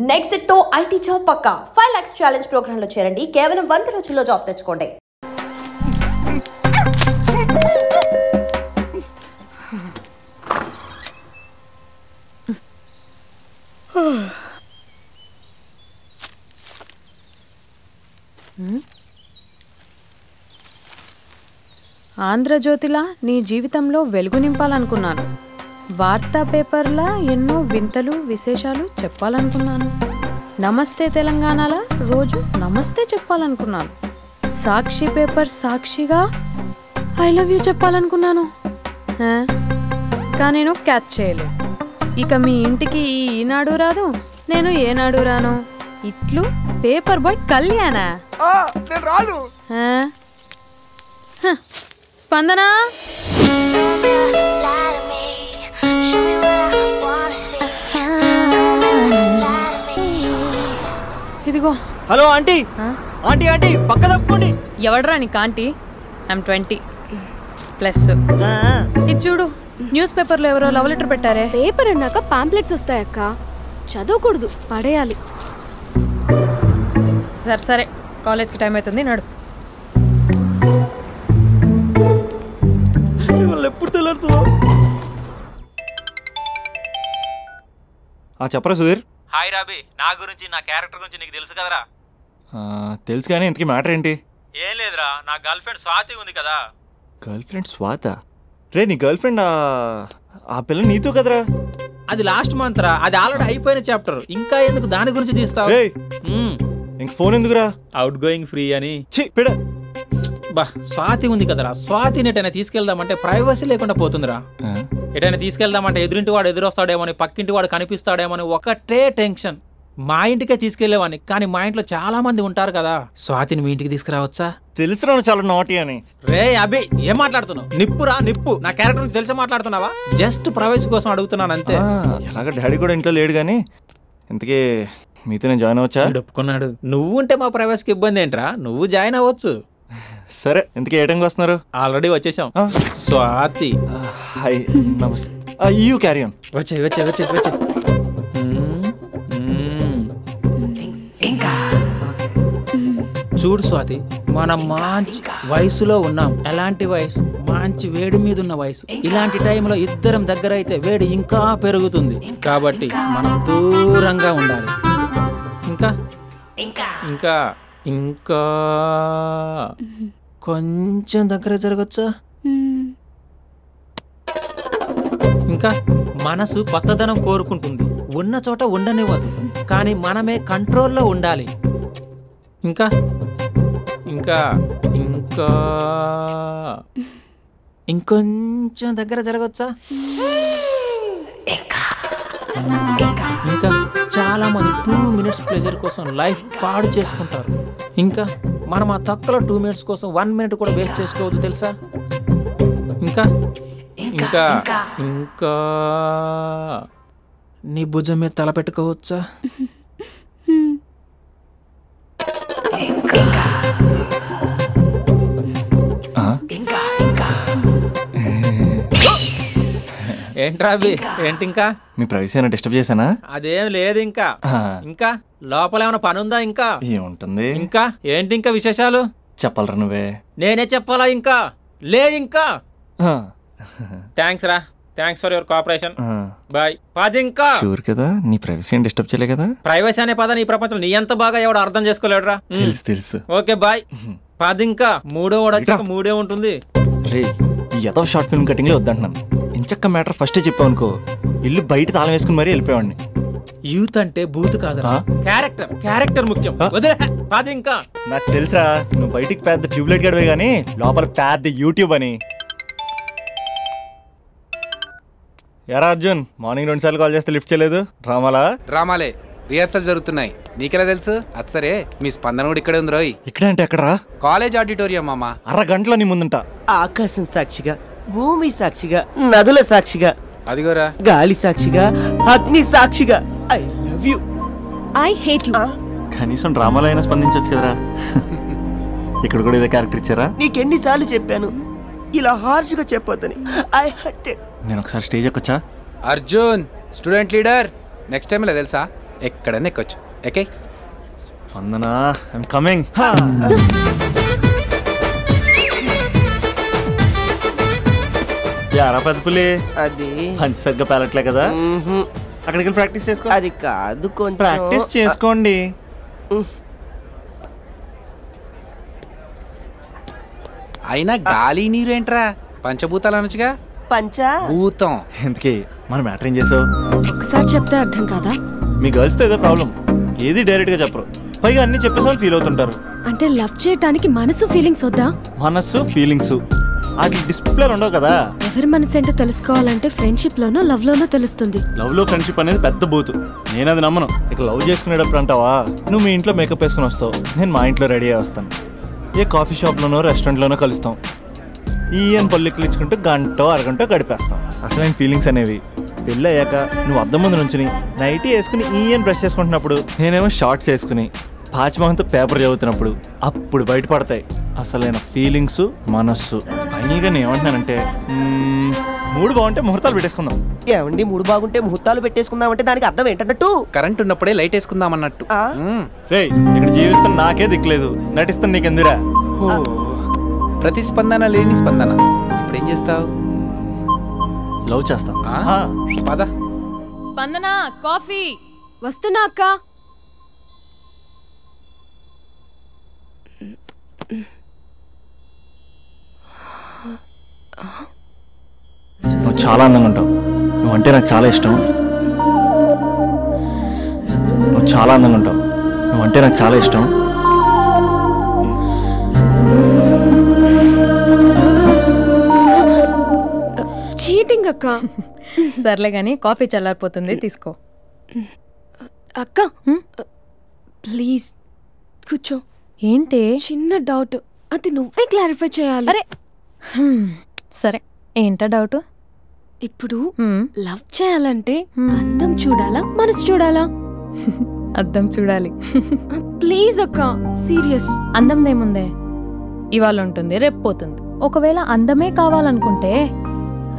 Next తో IT job పక్కా 5 lakhs challenge programme లో చేరండి. కేవలం 100 రోజుల్లో జాబ్ తెచ్చుకోండి. ఆంధ్రజ్యోతిలా నీ జీవితంలో వెలుగు నింపాలనుకున్నాను. వార్తా పేపర్లా ఎన్నో వింతలు విశేషాలు చెప్పాలనుకున్నాను. నమస్తే తెలంగాణలా రోజు నమస్తే చెప్పాలనుకున్నాను. సాక్షి పేపర్ సాక్షిగా ఐ లవ్ యూ చెప్పాలనుకున్నాను. కానీ నేను క్యాచ్ చేయలేదు. ఇక మీ ఇంటికి ఈనాడు రాదు, నేను ఏనాడు రాను. ఇట్లు పేపర్ బాయ్ కళ్యాణా? స్పందన, ఇదిగో. Hello aunty. ఆంటీ ఆంటీ పక్క తప్పుకోండి. ఎవడరా నీకు ఆంటీ? ఐమ్ 20+. ఇది చూడు, న్యూస్ పేపర్లో ఎవరో లవ్ లెటర్ పెట్టారే. పేపర్ అన్నాక పాంప్లెట్స్ వస్తాయక్క, చదవకూడదు, పడేయాలి. సరే సరే, కాలేజ్కి టైం అవుతుంది, నడు. ఎప్పుడు తెల్లారుతుందో. చెప్పరా సుధీర్. హాయ్ రాబీ, నా గురించి నా క్యారెక్టర్ గురించి నీకు తెలుసు కదరా? తెలుసు కానీ ఇంతకీ మ్యాటర్ ఏంటి? ఏం లేదురా, నా గర్ల్ ఫ్రెండ్ స్వాతి ఉంది కదా. గర్ల్ ఫ్రెండ్ స్వాత? రే నీ గర్ల్ ఫ్రెండ్ ఆ పిల్ల నీతో కదరా? అది లాస్ట్ మంత్ రా, అది ఆల్రెడీ అయిపోయిన చాప్టర్. ఇంకా ఎందుకు దాని గురించి తీస్తావు? ఇంక ఫోన్ ఎందుకురా? అవుట్ గోయింగ్ ఫ్రీ అని. పిడ బా, స్వాతి ఉంది కదరా, స్వాతిని ఎటైనా తీసుకెళ్దామంటే ప్రైవసీ లేకుండా పోతుందిరా. ఎటైనా తీసుకెళ్దామంటే ఎదురింటి వాడు ఎదురొస్తాడేమోని, పక్కింటి వాడు కనిపిస్తాడేమోని ఒకటే టెన్షన్. మా ఇంటికే తీసుకెళ్లేవాడిని, కానీ మా ఇంట్లో చాలా మంది ఉంటారు కదా. స్వాతిని మీ ఇంటికి తీసుకురావచ్చా? తెలుసురా చాలా నాటి అని. రే అభి, ఏం మాట్లాడుతున్నావు? నిప్పురా నిప్పు. నా క్యారెక్టర్ నుంచి తెలిసి మాట్లాడుతున్నావా? జస్ట్ ప్రైవసీ కోసం అడుగుతున్నాను అంతే. ఎలాగ డాడీ కూడా ఇంట్లో లేడు కానీ ఇంతకీ మీతో నేను జాయిన్ అవ్వచ్చా? ఒప్పుకున్నాడు. నువ్వు ఉంటే మా ప్రైవసీకి ఇబ్బంది ఏంట్రా, నువ్వు జాయిన్ అవ్వచ్చు. సరే, ఇంతకీ ఏ టైంకి వస్తున్నారు? ఆల్రెడీ వచ్చేసాం. స్వాతి హాయ్, నమస్తే. You carry on. వచ్చే వచ్చే వచ్చే వచ్చే. చూడు స్వాతి, మనం మంచి వయసులో ఉన్నాం. ఎలాంటి వయసు? మంచి వేడి మీద ఉన్న వయసు. ఇలాంటి టైంలో ఇద్దరం దగ్గర అయితే వేడి ఇంకా పెరుగుతుంది. కాబట్టి మనం దూరంగా ఉండాలి. ఇంకా ఇంకా ఇంకా కొంచెం దగ్గర జరగచ్చా? ఇంకా మనసు కొత్తదనం కోరుకుంటుంది, ఉన్న చోట ఉండనివ్వదు, కానీ మనమే కంట్రోల్లో ఉండాలి. ఇంకా ఇంకా ఇంకా ఇంకొంచెం దగ్గర జరగచ్చా? ఇంకా చాలా మంది 2 minutes ప్లెజర్ కోసం లైఫ్ పాడు చేసుకుంటారు. ఇంకా మనం ఆ తక్కువ 2 minutes కోసం 1 minute కూడా వేస్ట్ చేసుకోవద్దు, తెలుసా? ఇంకా ఇంకా ఇంకా నీ భుజం మీద తల పెట్టుకోవచ్చా? ఏంట్రా అవి? ఏంటి ఇంకా? మీ ప్రైవసీ ఏమైనా డిస్టర్బ్ చేశానా? అదేం లేదు. ఇంకా ఇంకా లోపల ఏమైనా పని ఉందా? ఇంకా ఏముంటుంది? ఇంకా ఏంటి ఇంకా విశేషాలు? చెప్పాలరా నువ్వే. నేనే చెప్పాలా? ఇంకా లే. ఇంకా థ్యాంక్స్ రా, thanks for your cooperation. Bye. పది. ఇంకా షూర్ కదా నీ ప్రైవసీ ఏం డిస్టర్బ్ చేయలే కదా? ప్రైవసీ అనే పదాన్ని ఈ ప్రపంచంలో నీ ఎంత బాగా ఎవడు అర్థం చేసుకోలేడురా. తెలుసు తెలుసు. Okay bye. పది. ఇంకా మూడో వాడు వచ్చాక మూడే ఉంటుంది. రే, ఈ ఎదో షార్ట్ ఫిల్మ్ కటింగ్ లో వద్దంటున్నాను. ఇంచక్క మ్యాటర్ ఫస్టే చెప్పావు అనుకో, ఇల్లు బయట తాళం వేసుకుని మరీ వెళ్ళిపోయాడిని. యూత్ అంటే బూత్ కాదు, క్యారెక్టర్. క్యారెక్టర్ ముఖ్యం. పది. ఇంకా నాకు తెలుసా, నువ్వు బయటికి పెద్ద ట్యూబ్లైట్ గడవే గానీ లోపల పెద్ద యూట్యూబ్ అని. ఎరా అర్జున్, మార్నింగ్ 2 సార్లు కాల్ చేస్తే లిఫ్ట్ చేయలేదు. డ్రామాలే రిహార్సల్ జరుగుతున్నాయి, నీకెలా తెలుసు? అది సరే, మీ స్పందన కూడా ఇక్కడే ఉంది రోయ్. ఇక్కడ అంటే ఎక్కడరా? కాలేజ్ ఆడిటోరియం మామా. అరగంటలో నీ ముందుంట. ఆకాశం సాక్షిగా, భూమి సాక్షిగా, నదుల సాక్షిగా, అదిగోరా గాలి సాక్షిగా, అగ్ని సాక్షిగా, I love you. I hate you. కనీసం డ్రామాలో అయినా స్పందించవచ్చు కదరా. ఇక్కడ కూడా ఇదే క్యారెక్టర్ ఇచ్చారా? నీకెన్నిసార్లు చెప్పాను ఇలా హార్ష్గా చెప్పొద్దని. I hurted. నేను ఒకసారి స్టేజ్ ఎక్కొచ్చా? Arjun student leader. Next time ఇలా తెలుసా, ఎక్కడన్నా ఎక్కొచ్చు. Okay Spandana I'm coming. యారా పెద్ద పులి, అది పంచి సరిగ్గా పేలట్లే కదా, అక్కడికి వెళ్ళి ప్రాక్టీస్ చేసుకో. అది కాదు, కొంచెం ప్రాక్టీస్ చేసుకోండి. అయినా గాలి నీరు ఏంట్రా, పంచభూతాలు అనొచ్చుగా. పంచభూతం. ఎందుకే మనం మ్యాటర్ ఏం చేసావు? ఒకసారి చెప్తే అర్థం కాదా? మీ గర్ల్స్తో ఏదో ప్రాబ్లం, ఏది డైరెక్ట్గా చెప్పరు, పైగా అన్ని చెప్పేసి వాళ్ళు ఫీల్ అవుతుంటారు. అంటే లవ్ చేయడానికి మనసు ఫీలింగ్స్ వద్దా? మనస్సు ఫీలింగ్స్ అది డిస్ప్లే ఉండవు కదా. ఎవరి మనసు ఏంటో తెలుసుకోవాలంటే ఫ్రెండ్షిప్ లోనో లవ్ లోనో తెలుస్తుంది. లవ్ లో ఫ్రెండ్షిప్ అనేది పెద్ద బూతు, నేను అది నమ్మను. ఇక లవ్ చేసుకునేటప్పుడు అంటావా, నువ్వు మీ ఇంట్లో మేకప్ వేసుకుని వస్తావు, నేను మా ఇంట్లో రెడీ అయ్యి వస్తాను, ఏ కాఫీ షాప్లోనో రెస్టారెంట్లోనో కలుస్తాం, ఈయన పళ్ళిక్కులు ఇచ్చుకుంటూ గంట అరగంట గడిపేస్తాం. అసలైన ఫీలింగ్స్ అనేవి పెళ్ళి అయ్యాక నువ్వు అద్దం ముందు నుంచుని నైటీ వేసుకుని ఈయన బ్రష్ చేసుకుంటున్నప్పుడు, నేనేమో షార్ట్స్ వేసుకుని పాచిమహంతో పేపర్ చదువుతున్నప్పుడు అప్పుడు బయటపడతాయి అసలైన ఫీలింగ్స్, మనస్సు. పైగా నేను ఏమంటున్నానంటే, మూడు బాగుంటే ముహూర్తాలు పెట్టేసుకుందాం. ఏమండి మూడు బాగుంటే ముహూర్తాలు పెట్టేసుకుందాం అంటే దానికి అర్థం ఏంటన్నట్టు? కరెంట్ ఉన్నప్పుడే లైట్ వేసుకుందాం అన్నట్టు. రేయ్, ఇక్కడ జీవిస్తున్న నాకే దిక్కులేదు, నటిస్తున్న నీకెందురా? ప్రతిస్పందన లేని స్పందన. ఇప్పుడు ఏం చేస్తావు? లవ్ చేస్తా. పద. స్పందన కాఫీ. వస్తున్నా అక్క. నువ్వు చాలా అందంగా ఉంటావు, నువ్వంటే నాకు చాలా ఇష్టం. నువ్వు చాలా అందంగా ఉంటావు, నువ్వంటే నాకు చాలా ఇష్టం. చీటింగ్ అక్క. సర్లే గాని కాఫీ చల్లారిపోతుంది, తీసుకో. అక్క ప్లీజ్ కూర్చో. ఏంటి? చిన్న డౌట్, అది నువ్వే క్లారిఫై చేయాలి. అరే సరే, ఏంటా డౌట్? ఇప్పుడు లవ్ చేయాలంటే అందం చూడాలా మనసు చూడాలా? అద్దం చూడాలి. ప్లీజ్ అక్క, సీరియస్. అందందేముందే, ఇవాళ ఉంటుంది రేపు పోతుంది. ఒకవేళ అందమే కావాలనుకుంటే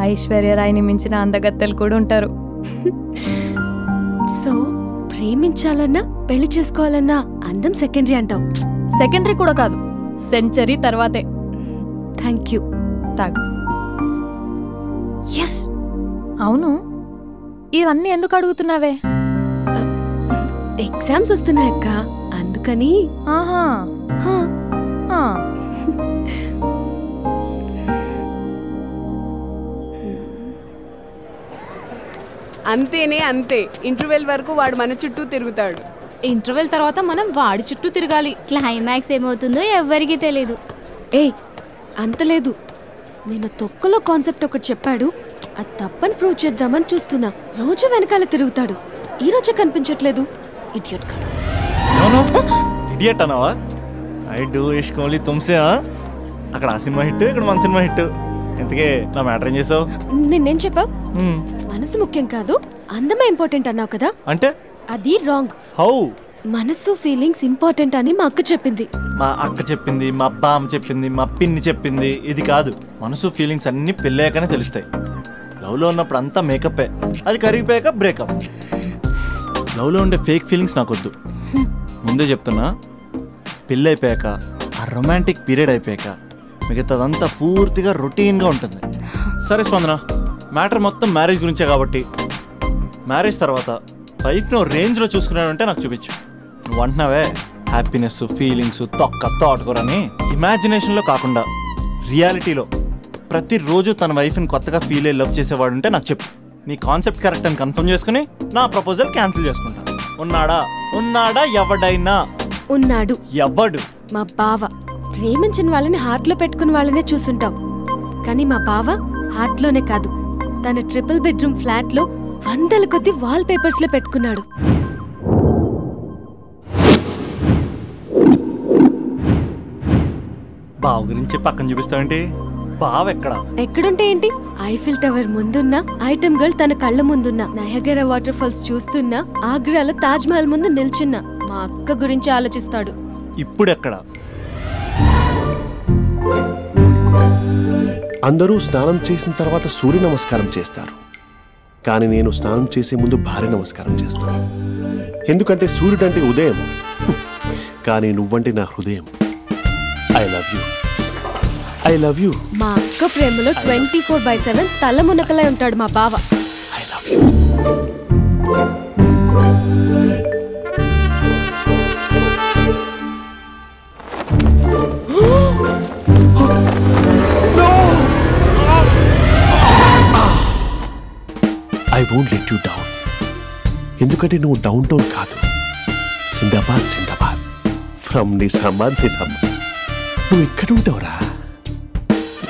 ఐశ్వర్యరాయ్ని మించిన అందగత్తెలు కూడా ఉంటారు. సో ప్రేమించాలన్నా పెళ్లి చేసుకోవాలన్నా అందం సెకండరీ అంటావు? సెకండరీ కూడా కాదు, సెంచరీ తర్వాతే. Thank you. తాగు. ఎస్. అవును, ఇవన్నీ ఎందుకు అడుగుతున్నావే? ఎగ్జామ్స్ వస్తున్నాయక్క, అందుకని. ఆహా. అంతేనే అంతే. ఇంటర్వెల్ వరకు వాడు మన చుట్టూ తిరుగుతాడు. ఇంటర్వెల్ తర్వాత మనం వాడి చుట్టూ తిరగాలి. క్లైమాక్స్ ఏమవుతుందో ఎవ్వరికీ తెలీదు. ఏయ్ అంత లేదు, నేను తొక్కలో కాన్సెప్ట్ ఒకటి చెప్పాడు, అది తప్పని ప్రూవ్ చేద్దామని చూస్తున్నా. రోజు వెనకాల తిరుగుతాడు, ఈ రోజే కనిపించట్లేదు. ఇడియట్ కాడు. ఇడియట్ అన్నావా? ఐ డూ ఇష్క్ ఓన్లీ తుమ్సే. అక్కడ ఆ సినిమా హిట్, ఇక్కడ మన సినిమా హిట్. ఇంతకే నా మ్యాటర్ ఏం చేసావు? నిన్నేం చెప్పావు? మనసు ముఖ్యం కాదు, అందమే ఇంపార్టెంట్ అన్నావు కదా. అంటే అది రాంగ్. హౌ? మనసు ఫీలింగ్స్ ఇంపార్టెంట్ అని మా అక్క చెప్పింది. మా అక్క చెప్పింది, మా బామ్మ చెప్పింది, మా పిన్ని చెప్పింది. ఇది కాదు, మనసు ఫీలింగ్స్ అన్ని పెళ్ళాకనే తెలుస్తాయి. లవ్లో ఉన్నప్పుడు అంతా మేకప్పే, అది కరిగిపోయాక బ్రేకప్. లవ్లో ఉండే ఫేక్ ఫీలింగ్స్ నాకొద్దు. ముందే చెప్తున్నా, పెళ్ళి అయిపోయాక, ఆ రొమాంటిక్ పీరియడ్ అయిపోయాక మిగతాదంతా పూర్తిగా రొటీన్గా ఉంటుంది. సరే స్పందన, మ్యాటర్ మొత్తం మ్యారేజ్ గురించే కాబట్టి, మ్యారేజ్ తర్వాత లైఫ్ను రేంజ్లో చూసుకున్నాడంటే నాకు చూపించు. నువ్వు అంటున్నావే హ్యాపీనెస్, ఫీలింగ్స్, తోటకూరని. ఇమాజినేషన్లో కాకుండా రియాలిటీలో ప్రతిరోజు తన వైఫ్ని కొత్తగా ఫీల్ అయ్యి లవ్ చేసేవాడు ఉంటే నాకు చెప్పు. నీ కాన్సెప్ట్ కరెక్ట్ అని కన్ఫర్మ్ చేసుకుని నా ప్రపోజల్ క్యాన్సిల్ చేసుకుంటా. ఉన్నాడా ఎవడైనా? ఉన్నాడు. ఎవడు? మా బావ. ప్రేమించిన వాళ్ళని హార్ట్లో పెట్టుకున్న వాళ్ళనే చూసుంటాం, కానీ మా బావ హార్ట్లోనే కాదు, తన ట్రిపుల్ బెడ్రూమ్ ఫ్లాట్లో వందల కొద్ది వాల్ పేపర్స్ లో పెట్టుకున్నాడు. బావ గురించి పక్కన చూపిస్తావేంటి? బావ ఎక్కడుంటే ఏంటి? ఐఫిల్ టవర్ ముందున్న ఐటమ్ గర్ల్ తన కళ్ళ ముందున్న నయగరా వాటర్ ఫాల్స్ చూస్తున్నా, ఆగ్రాలో తాజ్ మహల్ ముందు నిల్చున్నా మా అక్క గురించి ఆలోచిస్తాడు. ఇప్పుడు ఎక్కడ? అందరూ స్నానం చేసిన తర్వాత సూర్య నమస్కారం చేస్తారు, కానీ నేను స్నానం చేసే ముందు భార్య నమస్కారం చేస్తాను. ఎందుకంటే సూర్యుడు అంటే ఉదయం, కానీ నువ్వంటే నా హృదయం. I love you, I love you. మా అక్క ప్రేమలో 24/7 తల మునకలై ఉంటాడు మా బావ. I love you. I won't let you down. ఎందుకంటే నువ్వు డౌన్ టౌన్ కాదు, జిందాబాద్ జిందాబాద్ ఫ్రమ్ నిజామాబాద్ నిజామాబాద్. నువ్వు ఇక్కడ ఉంటావురా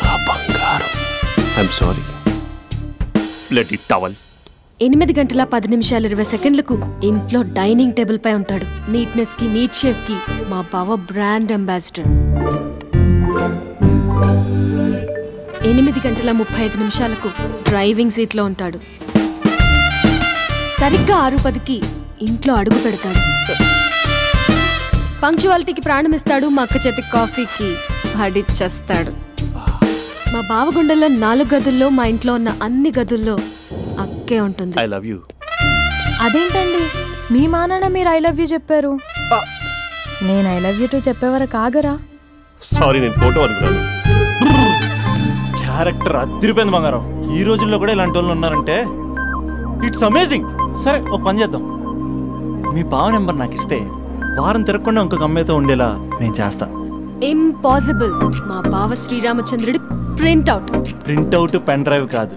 నా బంగారం. I'm sorry, let it towel. 8 గంటల 10 నిమిషాలు 20 సెకండ్లకు ఇంట్లో డైనింగ్ టేబుల్ పై ఉంటాడు. నీట్నెస్ కి, నీట్ షేఫ్ కి మా బావ బ్రాండ్ అంబాసిడర్. 8 గంటల 35 నిమిషాలకు డ్రైవింగ్ సీట్ లో ఉంటాడు. సరిగ్గా 6:10కి ఇంట్లో అడుగు పెడతాడు. పంక్చువాలిటీకి ప్రాణం ఇస్తాడు. మా అక్క చేతి కాఫీకి పడిచ్చేస్తాడు. మా బావ గుండెల్లో 4 గదుల్లో, మా ఇంట్లో ఉన్న అన్ని గదుల్లో అక్కే ఉంటుంది. I love you. అదేంటండి మీ మానాన్న మీరు ఐ లవ్ యూ చెప్పారు, నేను ఐ లవ్ యూ టు చెప్పేవరకు ఆగరా? సారీ, నేను ఫోటో అనుకున్నాను. క్యారెక్టర్ అదిరిపోయింది బంగారం. ఈ రోజుల్లో కూడా ఇలాంటి వాళ్ళు ఉన్నారంటే ఇట్స్ అమేజింగ్. సరే, ఒక పని చేద్దాం. మీ బావ నెంబర్ నాకు ఇస్తే వారం తిరగకుండా ఇంకొక అమ్మాయితో ఉండేలా నేను చేస్తా. ఇంపాసిబుల్. మా బావ శ్రీరామచంద్రుడి ప్రింట్అవుట్. ప్రింట్అవుట్ పెన్ డ్రైవ్ కాదు,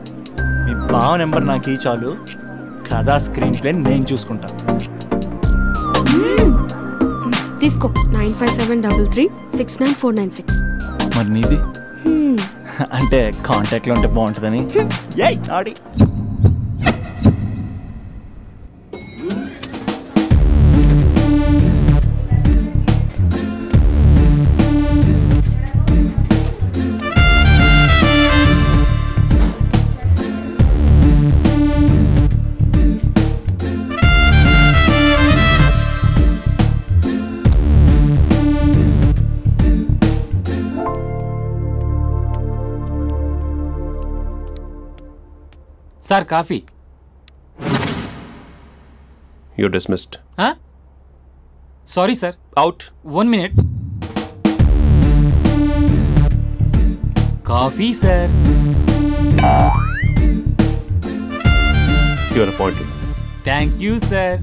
మీ బావ నెంబర్ నాకు ఈ చాలు. కథా స్క్రీన్ ప్లే నేను చూసుకుంటా. తీసుకో. 9573369496. మరి నీది? అంటే కాంటాక్ట్లో ఉంటే బాగుంటుందని. ఏయ్ Adi sir coffee. You're dismissed. Sorry sir. Out. 1 minute. Coffee sir. You are appointed. Thank you sir.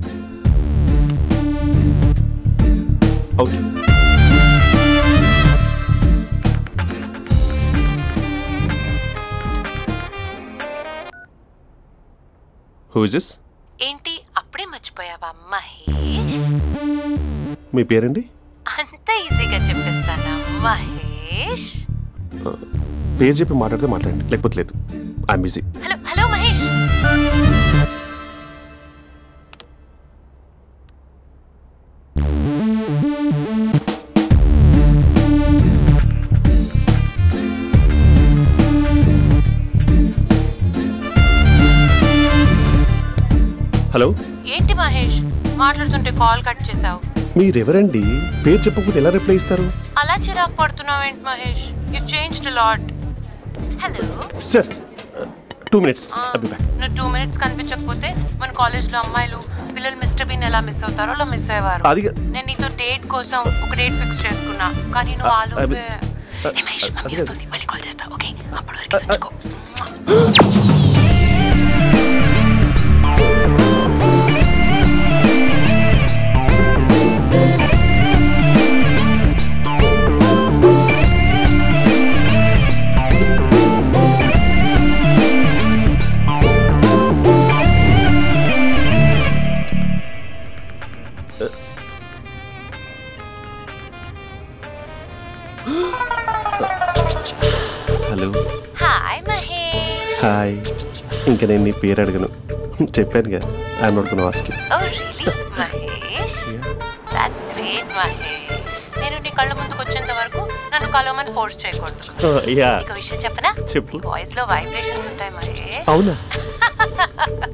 Out. Who is this? ఏంటి అప్పుడే మర్చిపోయావా మహేష్? మీ పేరండి? అంత ఈజీగా చెప్పేస్తానా మహేష్? పేరు చెప్పి మాట్లాడితే మాట్లాడండి, లేకపోతే లేదు. I'm busy. Hello hello Mahesh. Hello. ఏంటి మహేష్ మాట్లాడుతుంటే కాల్ కట్ చేసావు? మీరెవరండి? పేరు చెప్పకపోతే ఎలా రిప్లై ఇస్తారు? అలా చిరాకు పడుతున్నావేంటి Mahesh? You changed a lot. Hello sir, 2 minutes. I'll be back. నువ్వు 2 minutes కనిపించకపోతే మన కాలేజ్లో అమ్మాయిలు పిల్లలు మిస్టర్ బీన్ ఎలా మిస్ అవుతారో అలా మిస్ అయ్యేవారు. నేను నీతో డేట్ కోసం ఒక డేట్ ఫిక్స్ చేసుకున్నా, కానీ నువ్వు ఆలోపే. మహేష్ మమ్మీ వస్తుంది, మళ్ళీ కాల్ చేస్తా. ఓకే, అప్పటి వరకు ఉంచుకో. హలో. హాయ్ మహేష్. హాయ్. ఇంకా నేను నీ పేరు అడగను, చెప్పానుగా. I'm not gonna ask you. Oh really Mahesh? That's great Mahesh. నేను నీ కళ్ళ ముందుకు వచ్చేంత వరకు నన్ను కలవమని ఫోర్స్ చేయకూడదు. ఒక విషయం చెప్పనా? చెప్పు. నీ వాయిస్ లో వైబ్రేషన్స్ ఉంటాయి మహేష్. అవునా?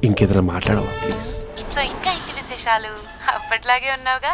ఇంకేదైనా మాట్లాడవా ప్లీజ్? సో ఇంకా ఇంటి విశేషాలు? అప్పట్లాగే ఉన్నావుగా?